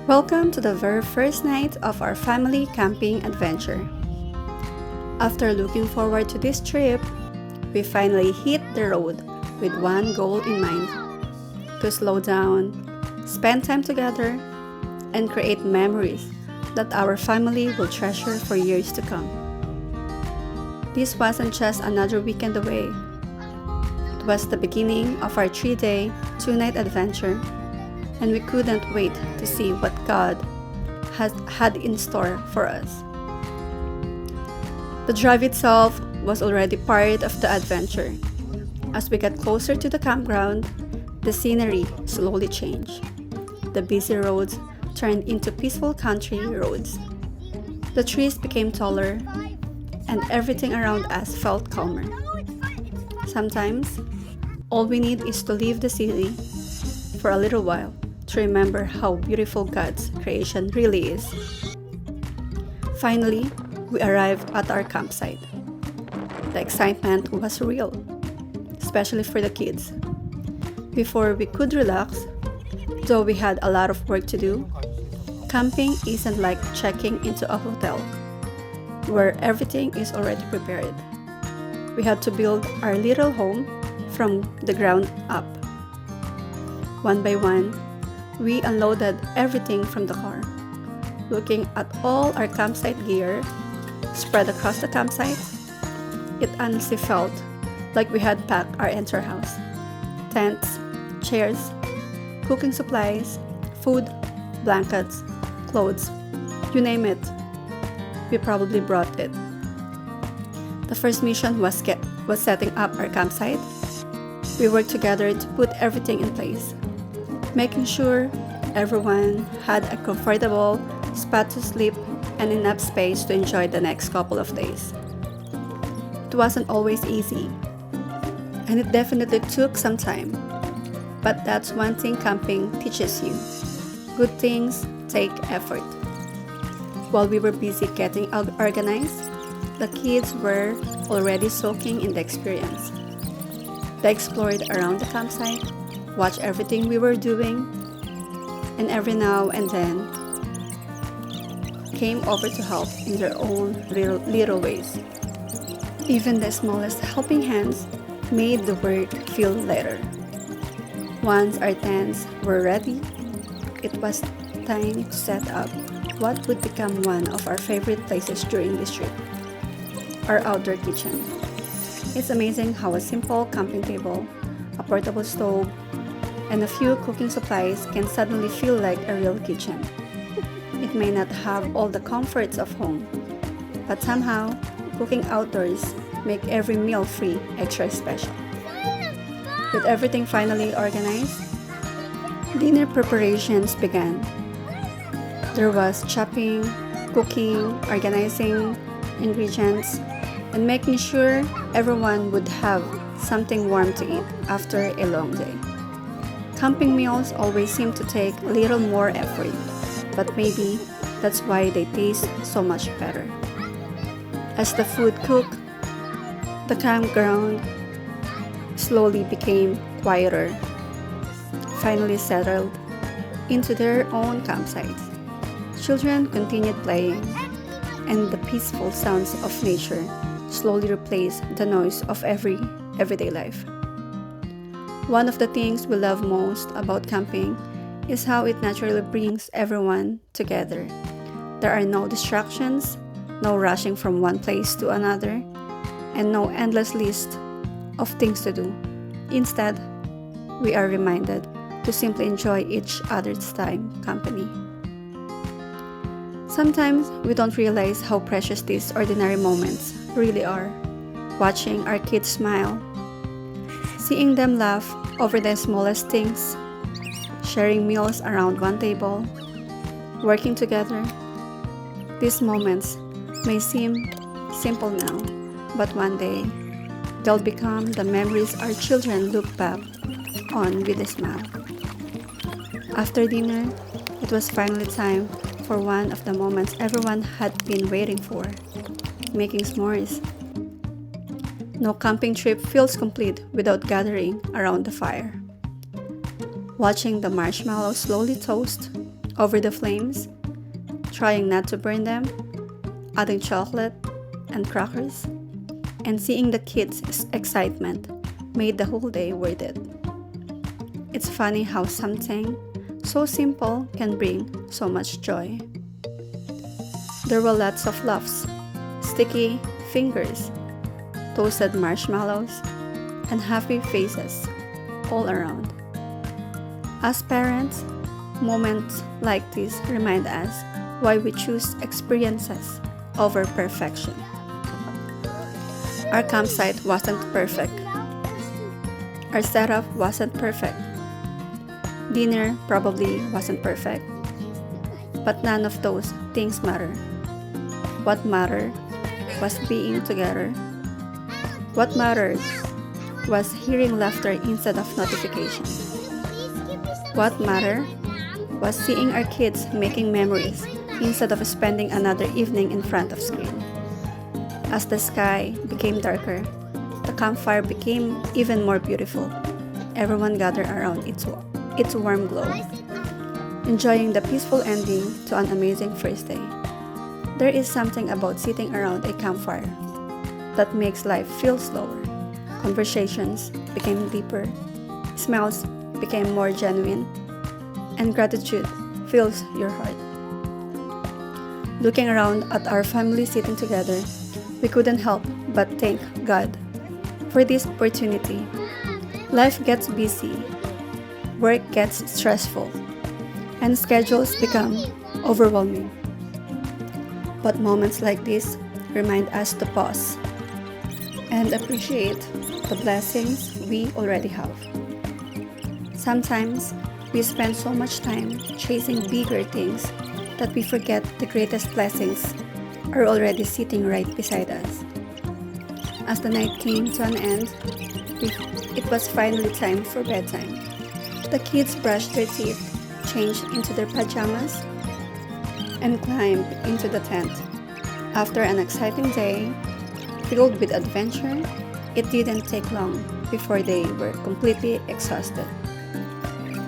Welcome to the very first night of our family camping adventure. After looking forward to this trip, we finally hit the road with one goal in mind: to slow down, spend time together, and create memories that our family will treasure for years to come. This wasn't just another weekend away. It was the beginning of our 3-day, 2-night adventure, and we couldn't wait to see what God had in store for us. The drive itself was already part of the adventure. As we got closer to the campground, the scenery slowly changed. The busy roads turned into peaceful country roads. The trees became taller, and everything around us felt calmer. Sometimes, all we need is to leave the city for a little while to remember how beautiful God's creation really is. Finally, we arrived at our campsite. The excitement was real, especially for the kids. Before we could relax, though we had a lot of work to do, camping isn't like checking into a hotel, where everything is already prepared. We had to build our little home from the ground up. One by one, we unloaded everything from the car. Looking at all our campsite gear spread across the campsite, it honestly felt like we had packed our entire house. Tents, chairs, cooking supplies, food, blankets, clothes, you name it. We probably brought it. The first mission was setting up our campsite. We worked together to put everything in place, making sure everyone had a comfortable spot to sleep and enough space to enjoy the next couple of days. It wasn't always easy, and it definitely took some time. But that's one thing camping teaches you. Good things take effort. While we were busy getting organized, the kids were already soaking in the experience. They explored around the campsite, watched everything we were doing, and every now and then came over to help in their own little ways. Even the smallest helping hands made the work feel lighter. Once our tents were ready, it was time to set up what would become one of our favorite places during this trip: our outdoor kitchen. It's amazing how a simple camping table, a portable stove, and a few cooking supplies can suddenly feel like a real kitchen. It may not have all the comforts of home, but somehow, cooking outdoors make every meal free extra special. With everything finally organized, dinner preparations began. There was chopping, cooking, organizing ingredients, and making sure everyone would have something warm to eat after a long day. Camping meals always seem to take a little more effort, but maybe that's why they taste so much better. As the food cooked, the campground slowly became quieter, finally settled into their own campsites. Children continued playing, and the peaceful sounds of nature slowly replaced the noise of everyday life. One of the things we love most about camping is how it naturally brings everyone together. There are no distractions, no rushing from one place to another, and no endless list of things to do. Instead, we are reminded to simply enjoy each other's time company. Sometimes we don't realize how precious these ordinary moments really are. Watching our kids smile, seeing them laugh over the smallest things, sharing meals around one table, working together. These moments may seem simple now, but one day they'll become the memories our children look back on with a smile. After dinner, it was finally time for one of the moments everyone had been waiting for: making s'mores. No camping trip feels complete without gathering around the fire. Watching the marshmallows slowly toast over the flames, trying not to burn them, adding chocolate and crackers, and seeing the kids' excitement made the whole day worth it. It's funny how something so simple can bring so much joy. There were lots of laughs, sticky fingers, toasted marshmallows, and happy faces all around. As parents, moments like this remind us why we choose experiences over perfection. Our campsite wasn't perfect. Our setup wasn't perfect. Dinner probably wasn't perfect. But none of those things matter. What mattered was being together. What mattered was hearing laughter instead of notification. What mattered was seeing our kids making memories instead of spending another evening in front of screen. As the sky became darker, the campfire became even more beautiful. Everyone gathered around its warm glow, enjoying the peaceful ending to an amazing first day. There is something about sitting around a campfire that makes life feel slower. Conversations became deeper, smells became more genuine, and gratitude fills your heart. Looking around at our family sitting together, we couldn't help but thank God for this opportunity. Life gets busy, work gets stressful, and schedules become overwhelming. But moments like this remind us to pause and appreciate the blessings we already have. Sometimes we spend so much time chasing bigger things that we forget the greatest blessings are already sitting right beside us. As the night came to an end, it was finally time for bedtime. The kids brushed their teeth, changed into their pajamas, and climbed into the tent. After an exciting day, filled with adventure, it didn't take long before they were completely exhausted.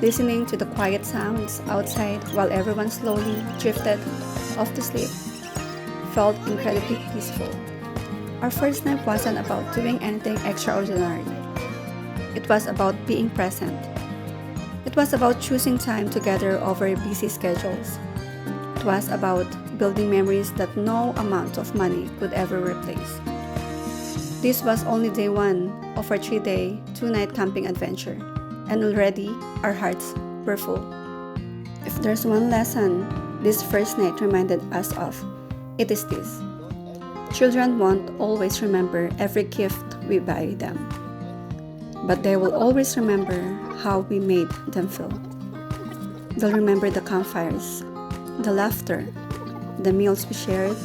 Listening to the quiet sounds outside while everyone slowly drifted off to sleep felt incredibly peaceful. Our first night wasn't about doing anything extraordinary. It was about being present. It was about choosing time together over busy schedules. It was about building memories that no amount of money could ever replace. This was only day one of our 3-day, 2-night camping adventure, and already our hearts were full. If there's one lesson this first night reminded us of, it is this. Children won't always remember every gift we buy them, but they will always remember how we made them feel. They'll remember the campfires, the laughter, the meals we shared,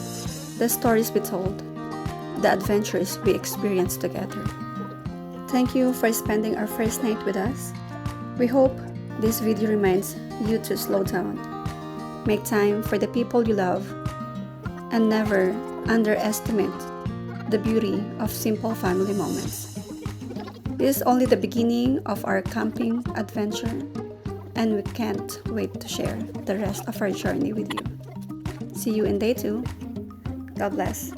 the stories we told, the adventures we experienced together. Thank you for spending our first night with us. We hope this video reminds you to slow down, make time for the people you love, and never underestimate the beauty of simple family moments. This is only the beginning of our camping adventure, and we can't wait to share the rest of our journey with you. See you in day 2. God bless.